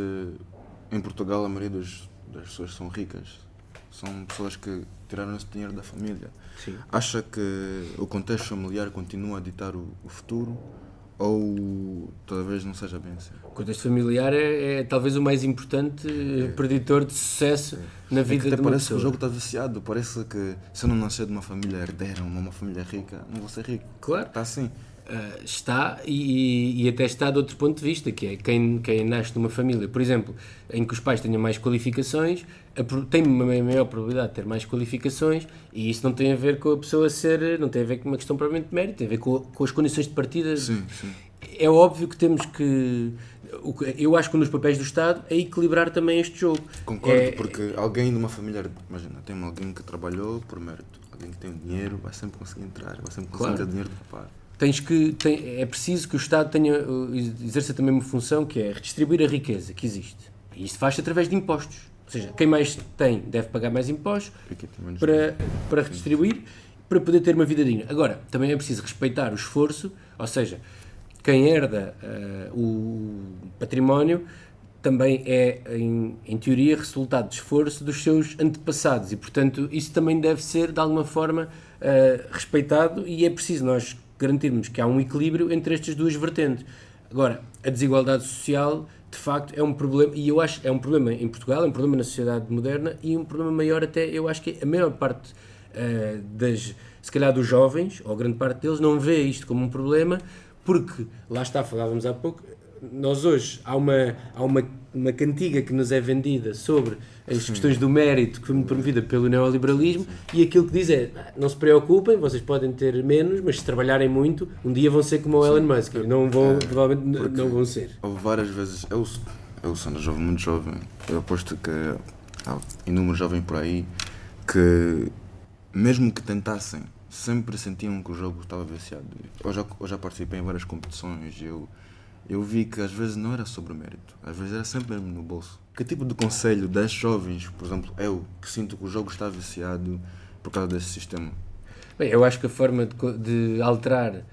em Portugal a maioria das pessoas são ricas. São pessoas que tiraram esse dinheiro da família. Sim. Acha que o contexto familiar continua a ditar o futuro? Ou talvez não seja bem assim? O contexto familiar é talvez o mais importante preditor de sucesso na vida de uma parece pessoa. Que o jogo está viciado. Parece que se eu não nascer de uma família herdeira, uma família rica, não vou ser rico. Claro. Está assim. Está e até está de outro ponto de vista, que é quem nasce numa família, por exemplo, em que os pais tenham mais qualificações, tem uma maior probabilidade de ter mais qualificações, e isso não tem a ver com a pessoa não tem a ver com uma questão propriamente de mérito, tem a ver com as condições de partida. Sim. É óbvio que temos que... Eu acho que um dos papéis do Estado é equilibrar também este jogo. Concordo, porque alguém de uma família, imagina, tem alguém que trabalhou por mérito, alguém que tem dinheiro, vai sempre conseguir entrar, vai sempre conseguir ter dinheiro de papar. É preciso que o Estado exerça também uma função que é redistribuir a riqueza que existe. E isto faz-se através de impostos. Ou seja, quem mais tem deve pagar mais impostos para redistribuir, para poder ter uma vida digna. Agora, também é preciso respeitar o esforço, ou seja, quem herda o património também é, em teoria, resultado de esforço dos seus antepassados e, portanto, isso também deve ser, de alguma forma, respeitado e é preciso nós garantirmos que há um equilíbrio entre estas duas vertentes. Agora, a desigualdade social, de facto, é um problema, e eu acho que é um problema em Portugal, é um problema na sociedade moderna e um problema maior até, eu acho que a maior parte se calhar dos jovens, ou grande parte deles, não vê isto como um problema, porque, lá está, falávamos há pouco, nós hoje, há uma cantiga que nos é vendida sobre as questões do mérito, que foi muito promovida pelo neoliberalismo, e aquilo que diz é, não se preocupem, vocês podem ter menos, mas se trabalharem muito, um dia vão ser como o Elon Musk, não vão, provavelmente não vão ser. Houve várias vezes, eu sou jovem, muito jovem, eu aposto que há inúmeros jovens por aí que, mesmo que tentassem, sempre sentiam que o jogo estava viciado. Eu já participei em várias competições e eu vi que às vezes não era sobre o mérito, às vezes era sempre mesmo no bolso. Que tipo de conselho das jovens, por exemplo, eu, que sinto que o jogo está viciado por causa desse sistema? Bem, eu acho que a forma de alterar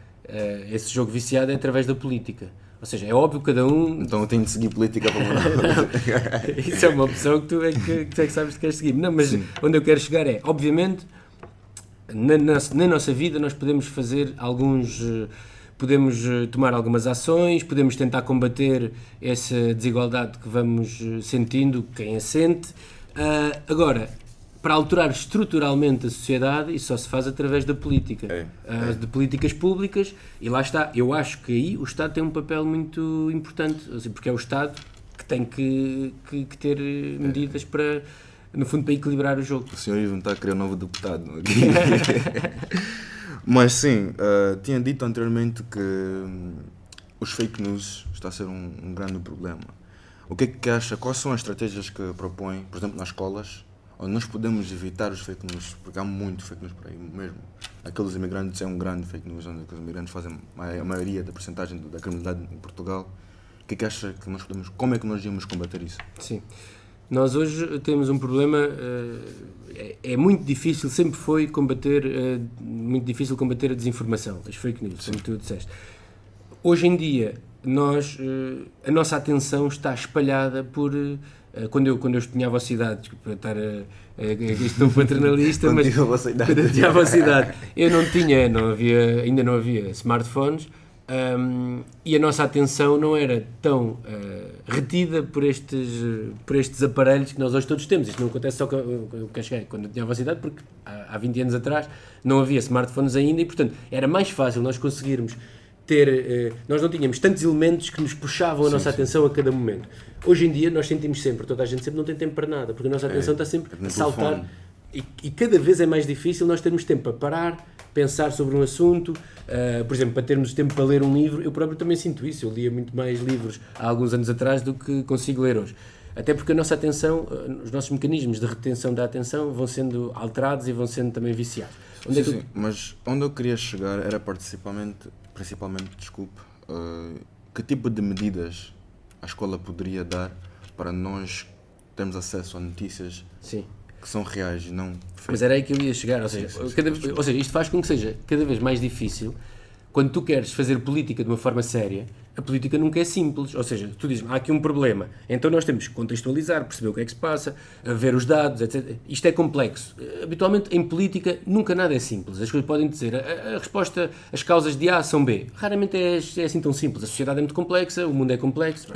esse jogo viciado é através da política. Ou seja, é óbvio que cada um... Então eu tenho de seguir política para mudar. Isso é uma opção que tu é que sabes que queres seguir. Não, mas sim, onde eu quero chegar é, obviamente, na nossa vida nós podemos fazer podemos tomar algumas ações, podemos tentar combater essa desigualdade que vamos sentindo, quem a sente. Agora, para alterar estruturalmente a sociedade, isso só se faz através da política, de políticas públicas, e lá está. Eu acho que aí o Estado tem um papel muito importante, porque é o Estado que tem que ter medidas para, no fundo, para equilibrar o jogo. O senhor Ivan está a criar um novo deputado. Mas sim, tinha dito anteriormente que os fake news está a ser um grande problema. O que é que acha? Quais são as estratégias que propõe, por exemplo, nas escolas, onde nós podemos evitar os fake news? Porque há muito fake news por aí mesmo. Aqueles imigrantes é um grande fake news, onde os imigrantes fazem a maioria da porcentagem da criminalidade em Portugal. O que é que acha que nós podemos, como é que nós íamos combater isso? Sim. Nós hoje temos um problema, é muito difícil, sempre foi muito difícil combater a desinformação, as fake news, como tu disseste. Hoje em dia, a nossa atenção está espalhada por... Quando eu tinha a vossa idade, para estar estou paternalista, mas quando eu tinha a vossa idade, ainda não havia smartphones, e a nossa atenção não era tão retida por estes aparelhos que nós hoje todos temos. Isto não acontece só quando eu tinha a vossa idade, porque há 20 anos atrás não havia smartphones ainda e, portanto, era mais fácil nós conseguirmos nós não tínhamos tantos elementos que nos puxavam a nossa atenção a cada momento. Hoje em dia nós sentimos sempre, toda a gente sempre não tem tempo para nada, porque a nossa atenção está sempre a saltar e cada vez é mais difícil nós termos tempo para parar, pensar sobre um assunto, por exemplo, para termos tempo para ler um livro. Eu próprio também sinto isso, eu lia muito mais livros há alguns anos atrás do que consigo ler hoje. Até porque a nossa atenção, os nossos mecanismos de retenção da atenção vão sendo alterados e vão sendo também viciados. Sim, mas onde eu queria chegar era principalmente, desculpe, que tipo de medidas a escola poderia dar para nós termos acesso a notícias que são reais e não fake. Mas era aí que eu ia chegar, ou seja, isto faz com que seja cada vez mais difícil, quando tu queres fazer política de uma forma séria, a política nunca é simples, ou seja, tu dizes, há aqui um problema, então nós temos que contextualizar, perceber o que é que se passa, ver os dados, etc. Isto é complexo. Habitualmente, em política, nunca nada é simples. As coisas podem dizer, a resposta, as causas de A são B. Raramente é assim tão simples. A sociedade é muito complexa, o mundo é complexo.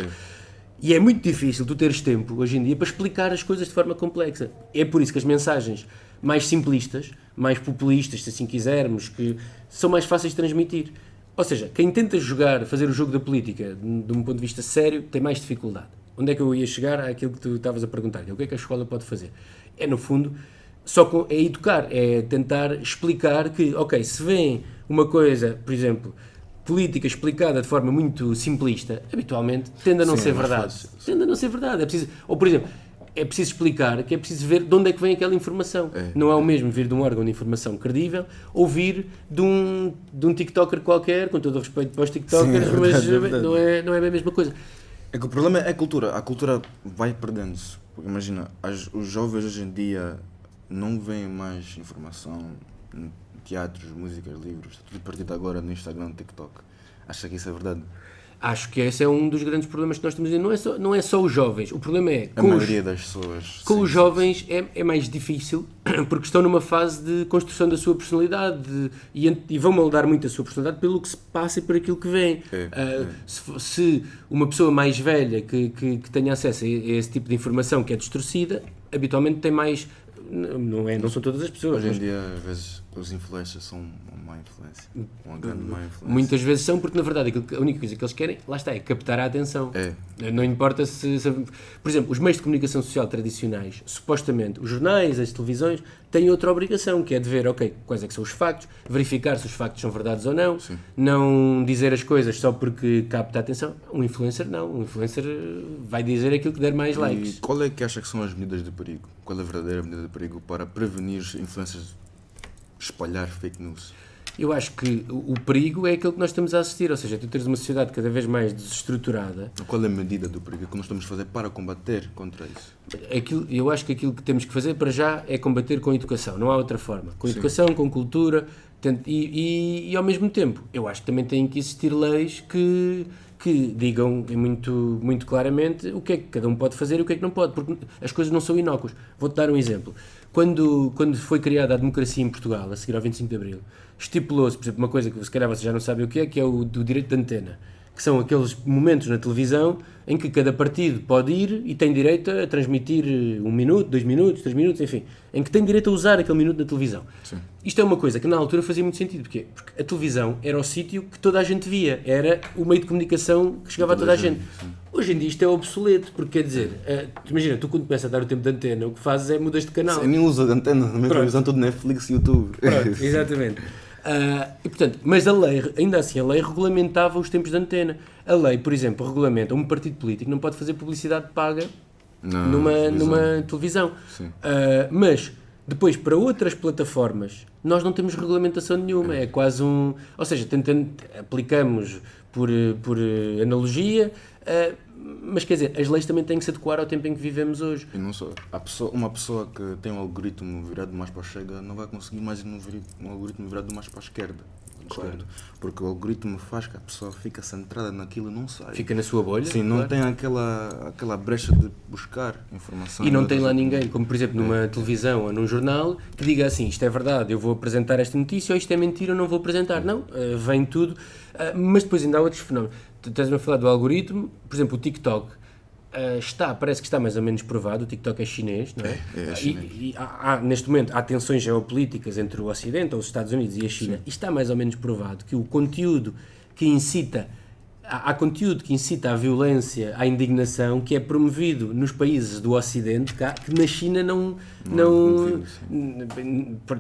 E é muito difícil tu teres tempo, hoje em dia, para explicar as coisas de forma complexa. É por isso que as mensagens mais simplistas, mais populistas, se assim quisermos, que são mais fáceis de transmitir. Ou seja, quem tenta fazer o jogo da política de um ponto de vista sério, tem mais dificuldade. Onde é que eu ia chegar àquilo que tu estavas a perguntar? O que é que a escola pode fazer? É, no fundo, é educar, é tentar explicar que, ok, se vem uma coisa, por exemplo, política explicada de forma muito simplista, habitualmente tende a não ser verdade. Tende a não ser verdade. É preciso, ou, por exemplo, é preciso explicar que é preciso ver de onde é que vem aquela informação. Não é o mesmo vir de um órgão de informação credível ou vir de um TikToker qualquer, com todo o respeito para os TikTokers, mas não é a mesma coisa. É que o problema é a cultura. A cultura vai perdendo-se. Porque imagina, os jovens hoje em dia não veem mais informação, teatros, músicas, livros, tudo partido agora no Instagram, no TikTok. Acha que isso é verdade? Acho que esse é um dos grandes problemas que nós temos. Não é só os jovens. O problema é A maioria das pessoas. com sim, os jovens é mais difícil porque estão numa fase de construção da sua personalidade e vão moldar muito a sua personalidade pelo que se passa e por aquilo que vem. Se uma pessoa mais velha que tenha acesso a esse tipo de informação que é distorcida, habitualmente tem mais... Não são todas as pessoas. Hoje em dia, às vezes, os influencers são uma má influência. Uma grande má influência. Muitas vezes são, porque na verdade a única coisa que eles querem, lá está, é captar a atenção. Não importa se... Por exemplo, os meios de comunicação social tradicionais, supostamente, os jornais, as televisões, têm outra obrigação, que é de ver, ok, quais é que são os factos, verificar se os factos são verdades ou não, não dizer as coisas só porque capta a atenção. Um influencer não. Um influencer vai dizer aquilo que der mais likes. E qual é que acha que são as medidas de perigo? Qual é a verdadeira medida de perigo para prevenir influencers espalhar fake news? Eu acho que o perigo é aquilo que nós estamos a assistir, ou seja, tu tens uma sociedade cada vez mais desestruturada. Qual é a medida do perigo que nós estamos a fazer para combater contra isso? Eu acho que aquilo que temos que fazer para já é combater com educação, não há outra forma. Com educação, com cultura e ao mesmo tempo, eu acho que também têm que existir leis que digam muito, muito claramente o que é que cada um pode fazer e o que é que não pode, porque as coisas não são inócuas. Vou-te dar um exemplo. Quando foi criada a democracia em Portugal, a seguir ao 25 de Abril, estipulou-se, por exemplo, uma coisa que se calhar vocês já não sabem o que é o do direito de antena, que são aqueles momentos na televisão em que cada partido pode ir e tem direito a transmitir 1 minuto, 2 minutos, 3 minutos, enfim, em que tem direito a usar aquele minuto na televisão. Sim. Isto é uma coisa que na altura fazia muito sentido. Porquê? Porque a televisão era o sítio que toda a gente via, era o meio de comunicação que chegava a toda a gente. Hoje em dia isto é obsoleto, porque quer dizer, imagina, tu quando começas a dar o tempo de antena, o que fazes é mudas de canal. Eu nem uso a antena na minha televisão, tudo Netflix e YouTube. Pronto, exatamente. E portanto, mas a lei, ainda assim, a lei regulamentava os tempos de antena. A lei, por exemplo, regulamenta um partido político não pode fazer publicidade paga numa televisão. Mas depois, para outras plataformas, nós não temos regulamentação nenhuma. É quase um... Ou seja, aplicamos por analogia, mas quer dizer, as leis também têm que se adequar ao tempo em que vivemos hoje. E não só. Uma pessoa que tem um algoritmo virado mais para a esquerda não vai conseguir mais um algoritmo virado mais para a esquerda. Claro. Porque o algoritmo faz que a pessoa fica centrada naquilo e não sai. Fica na sua bolha. Sim, não tem aquela brecha de buscar informação. E não tem lá ninguém, como por exemplo numa televisão ou num jornal, que diga assim, isto é verdade, eu vou apresentar esta notícia, ou isto é mentira, eu não vou apresentar. Não, vem tudo. Mas depois ainda há outros fenómenos. Estás-me a falar do algoritmo, por exemplo, o TikTok. Parece que está mais ou menos provado, o TikTok é chinês, não é? É chinês. Neste momento há tensões geopolíticas entre o Ocidente, ou os Estados Unidos e a China, e está mais ou menos provado que o conteúdo que incita, há conteúdo que incita à violência, à indignação, que é promovido nos países do Ocidente, que na China não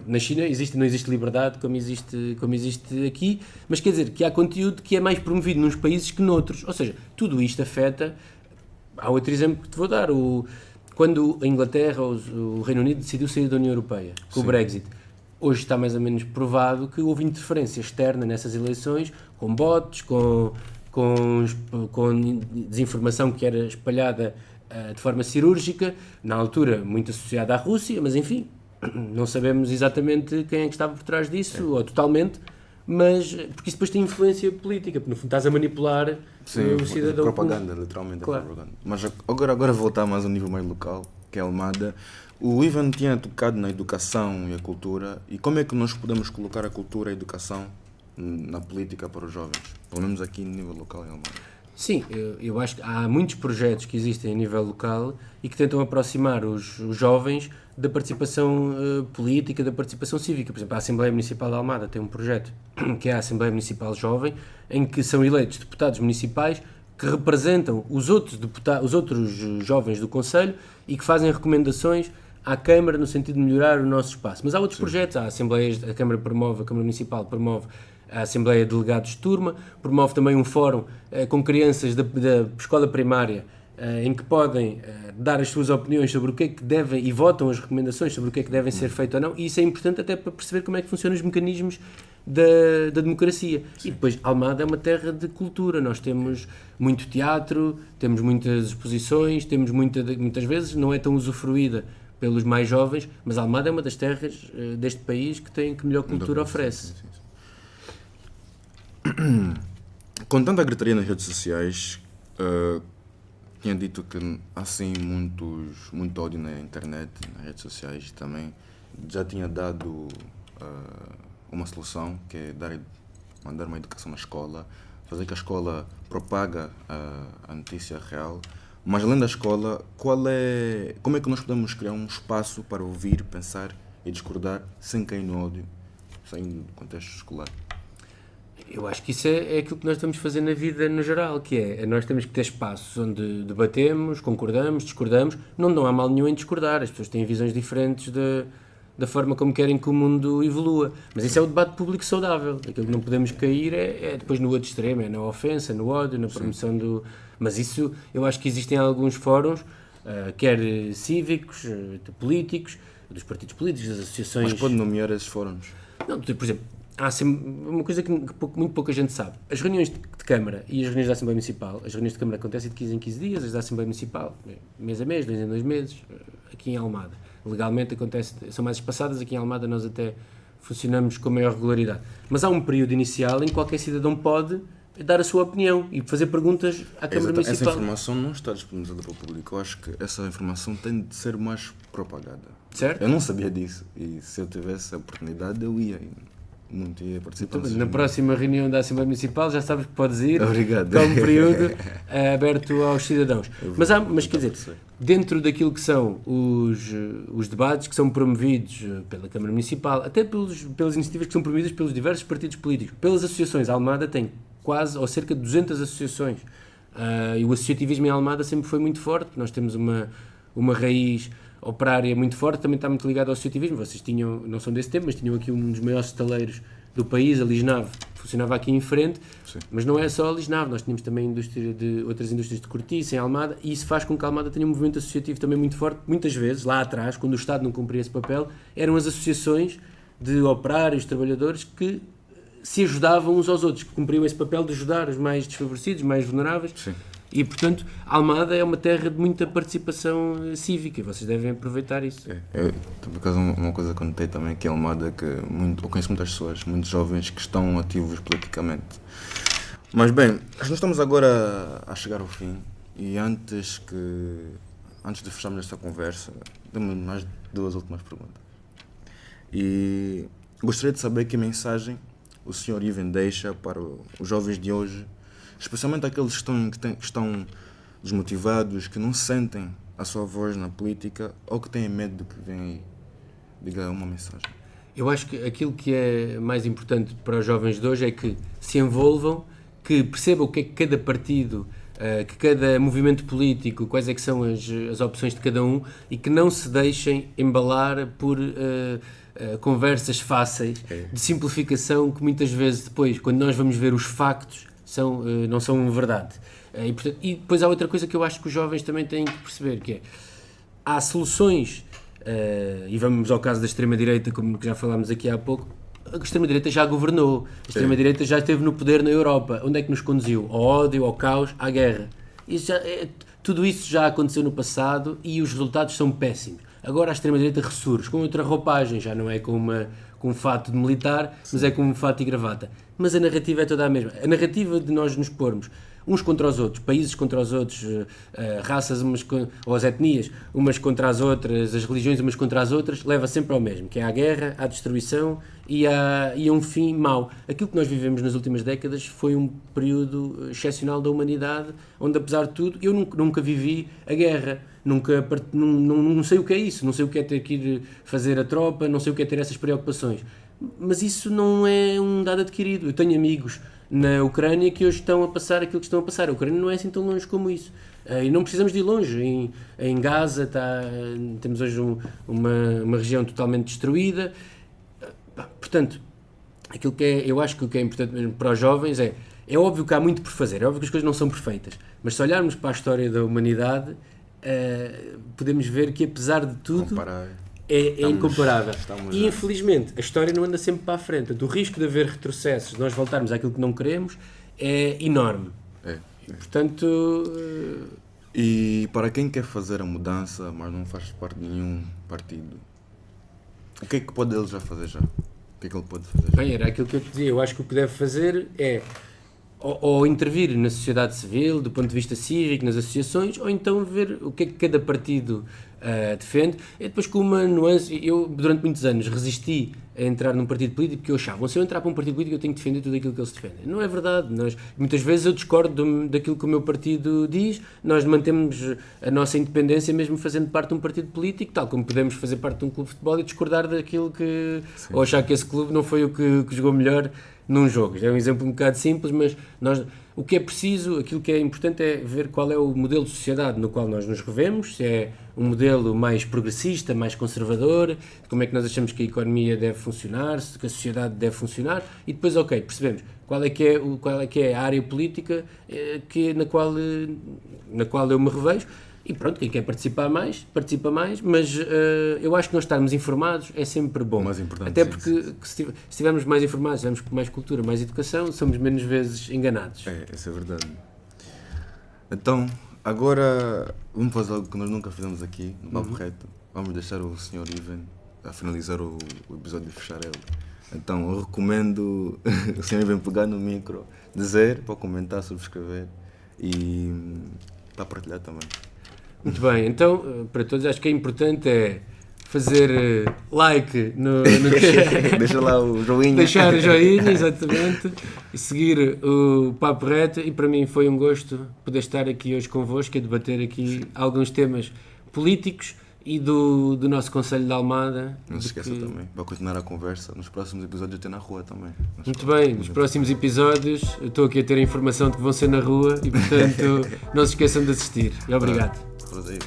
na China não existe liberdade como existe aqui, mas quer dizer que há conteúdo que é mais promovido nos países que noutros, ou seja, tudo isto afeta. Há outro exemplo que te vou dar, quando a Inglaterra ou o Reino Unido decidiu sair da União Europeia, com o Brexit. Hoje está mais ou menos provado que houve interferência externa nessas eleições, com bots, com desinformação que era espalhada de forma cirúrgica, na altura muito associada à Rússia, mas enfim, não sabemos exatamente quem é que estava por trás disso, ou totalmente, mas porque isso depois tem influência política, porque no fundo estás a manipular o cidadão. Propaganda, literalmente claro. É propaganda. Mas agora voltar mais a um nível mais local, que é Almada. O Ivan tinha tocado na educação e a cultura, e como é que nós podemos colocar a cultura e a educação na política para os jovens? Pelo menos aqui no nível local em Almada. Sim, eu acho que há muitos projetos que existem a nível local e que tentam aproximar os jovens da participação política, da participação cívica. Por exemplo, a Assembleia Municipal de Almada tem um projeto que é a Assembleia Municipal Jovem, em que são eleitos deputados municipais que representam os outros jovens do Conselho e que fazem recomendações à Câmara no sentido de melhorar o nosso espaço. Mas há outros projetos, a Câmara Municipal promove a Assembleia de Delegados de Turma, promove também um fórum com crianças da escola primária em que podem dar as suas opiniões sobre o que é que devem e votam as recomendações sobre o que é que devem ser feito ou não, e isso é importante até para perceber como é que funcionam os mecanismos da democracia. Sim. E depois, Almada é uma terra de cultura, nós temos muito teatro, temos muitas exposições, temos muitas vezes não é tão usufruída pelos mais jovens, mas Almada é uma das terras deste país que melhor cultura oferece. Sim. Com tanta gritaria nas redes sociais, tinha dito que há sim muito ódio na internet, nas redes sociais também. Já tinha dado uma solução, que é mandar uma educação na escola, fazer que a escola propaga a notícia real. Mas além da escola, como é que nós podemos criar um espaço para ouvir, pensar e discordar sem cair no ódio, sem no contexto escolar? Eu acho que isso é aquilo que nós estamos a fazer na vida no geral, que é, nós temos que ter espaços onde debatemos, concordamos, discordamos. Não há mal nenhum em discordar, as pessoas têm visões diferentes da forma como querem que o mundo evolua. Mas isso é o debate público saudável. Aquilo que não podemos cair é depois no outro extremo, é na ofensa, no ódio, na promoção do... Mas isso, eu acho que existem alguns fóruns, quer cívicos, políticos, dos partidos políticos, das associações... Mas pode nomear esses fóruns? Não, por exemplo, há sempre uma coisa que muito pouca gente sabe. As reuniões de Câmara e as reuniões da Assembleia Municipal, as reuniões de Câmara acontecem de 15 em 15 dias, as da Assembleia Municipal, mês a mês, 2 em 2 meses, aqui em Almada. Legalmente são mais espaçadas, aqui em Almada nós até funcionamos com maior regularidade. Mas há um período inicial em que qualquer cidadão pode dar a sua opinião e fazer perguntas à Câmara Municipal. Essa informação não está disponibilizada para o público. Eu acho que essa informação tem de ser mais propagada. Certo? Eu não sabia disso e se eu tivesse a oportunidade eu ia participar. Então, na próxima reunião da Assembleia Municipal já sabes que podes ir. Obrigado. Com um período aberto aos cidadãos. Mas quer dizer, dentro daquilo que são os debates que são promovidos pela Câmara Municipal, até pelas iniciativas que são promovidas pelos diversos partidos políticos, pelas associações, a Almada tem quase ou cerca de 200 associações. E o associativismo em Almada sempre foi muito forte. Nós temos uma raiz operária muito forte, também está muito ligado ao associativismo. Vocês não são desse tempo, mas tinham aqui um dos maiores estaleiros do país, a Lisnave, funcionava aqui em frente. Sim. Mas não é só a Lisnave, nós tínhamos também outras indústrias de cortiça em Almada, e isso faz com que a Almada tenha um movimento associativo também muito forte. Muitas vezes, lá atrás, quando o Estado não cumpria esse papel, eram as associações de operários, trabalhadores, que se ajudavam uns aos outros, que cumpriam esse papel de ajudar os mais desfavorecidos, mais vulneráveis. Sim. E, portanto, Almada é uma terra de muita participação cívica e vocês devem aproveitar isso. Por acaso, uma coisa que eu notei também é que Almada, eu conheço muitas pessoas, muitos jovens que estão ativos politicamente. Mas bem, nós estamos agora a chegar ao fim e antes de fecharmos esta conversa, temos mais 2 últimas perguntas. E gostaria de saber que mensagem o Sr. Ivan deixa para os jovens de hoje, especialmente aqueles que estão desmotivados, que não sentem a sua voz na política ou que têm medo do que vem aí. Diga uma mensagem. Eu acho que aquilo que é mais importante para os jovens de hoje é que se envolvam, que percebam o que é que cada partido, que cada movimento político, quais é que são as opções de cada um, e que não se deixem embalar por conversas fáceis de simplificação que muitas vezes depois, quando nós vamos ver os factos, não são verdade. E depois há outra coisa que eu acho que os jovens também têm que perceber, que é, há soluções, e vamos ao caso da extrema-direita, como já falámos aqui há pouco. A extrema-direita já governou, a extrema-direita já esteve no poder na Europa. Onde é que nos conduziu? Ao ódio, ao caos, à guerra. Tudo isso já aconteceu no passado e os resultados são péssimos. Agora a extrema-direita ressurge com outra roupagem, já não é com um fato de militar, mas é com um fato e gravata. Mas a narrativa é toda a mesma. A narrativa de nós nos pormos uns contra os outros, países contra os outros, raças ou as etnias, umas contra as outras, as religiões umas contra as outras, leva sempre ao mesmo, que é à guerra, à destruição e a um fim mau. Aquilo que nós vivemos nas últimas décadas foi um período excepcional da humanidade, onde apesar de tudo, eu nunca vivi a guerra, não sei o que é isso, não sei o que é ter que ir fazer a tropa, não sei o que é ter essas preocupações. Mas isso não é um dado adquirido. Eu tenho amigos na Ucrânia que hoje estão a passar aquilo que estão a passar. A Ucrânia não é assim tão longe como isso. E não precisamos de ir longe. Em Gaza temos hoje uma região totalmente destruída. Portanto, aquilo que eu acho que o que é importante mesmo para os jovens é óbvio que há muito por fazer, é óbvio que as coisas não são perfeitas, mas se olharmos para a história da humanidade, podemos ver que apesar de tudo é incomparável. E infelizmente a história não anda sempre para a frente. Portanto, o risco de haver retrocessos, de nós voltarmos àquilo que não queremos, é enorme. E, portanto, E para quem quer fazer a mudança, mas não faz parte de nenhum partido, o que é que pode ele já fazer já? O que é que ele pode fazer já? Bem, era aquilo que eu te dizia. Eu acho que o que deve fazer é ou intervir na sociedade civil, do ponto de vista cívico, nas associações, ou então ver o que é que cada partido defende. E depois, com uma nuance, eu durante muitos anos resisti a entrar num partido político porque eu achava, se eu entrar para um partido político eu tenho que defender tudo aquilo que eles defendem. Não é verdade. Muitas vezes eu discordo daquilo que o meu partido diz. Nós mantemos a nossa independência mesmo fazendo parte de um partido político, tal como podemos fazer parte de um clube de futebol e discordar daquilo que... Sim. Ou achar que esse clube não foi o que jogou melhor num jogo. É um exemplo um bocado simples, mas o que é preciso, aquilo que é importante é ver qual é o modelo de sociedade no qual nós nos revemos, se é um modelo mais progressista, mais conservador, como é que nós achamos que a economia deve funcionar, que a sociedade deve funcionar, e depois, percebemos qual é que é a área política na qual eu me revejo. E pronto, quem quer participa mais, mas eu acho que nós estarmos informados é sempre bom. Mais importante. Até porque se estivermos mais informados, estivermos com mais cultura, mais educação, somos menos vezes enganados. Isso é verdade. Então, agora vamos fazer algo que nós nunca fizemos aqui no Papo Reto. Vamos deixar o Sr. Ivan a finalizar o episódio e fechar ele. Então, eu recomendo o Sr. Ivan pegar no micro, dizer, para comentar, subscrever e para partilhar também. Muito bem, então, para todos, acho que é importante fazer like no Deixa lá o joinha. Deixar o joinha, exatamente, e seguir o Papo Reto. E para mim foi um gosto poder estar aqui hoje convosco a debater aqui alguns temas políticos e do nosso Conselho de Almada. Não se esqueça também, vai continuar a conversa nos próximos episódios até na rua também. Muito bem, nos próximos episódios eu estou aqui a ter a informação de que vão ser na rua e portanto não se esqueçam de assistir. E obrigado. Prazer.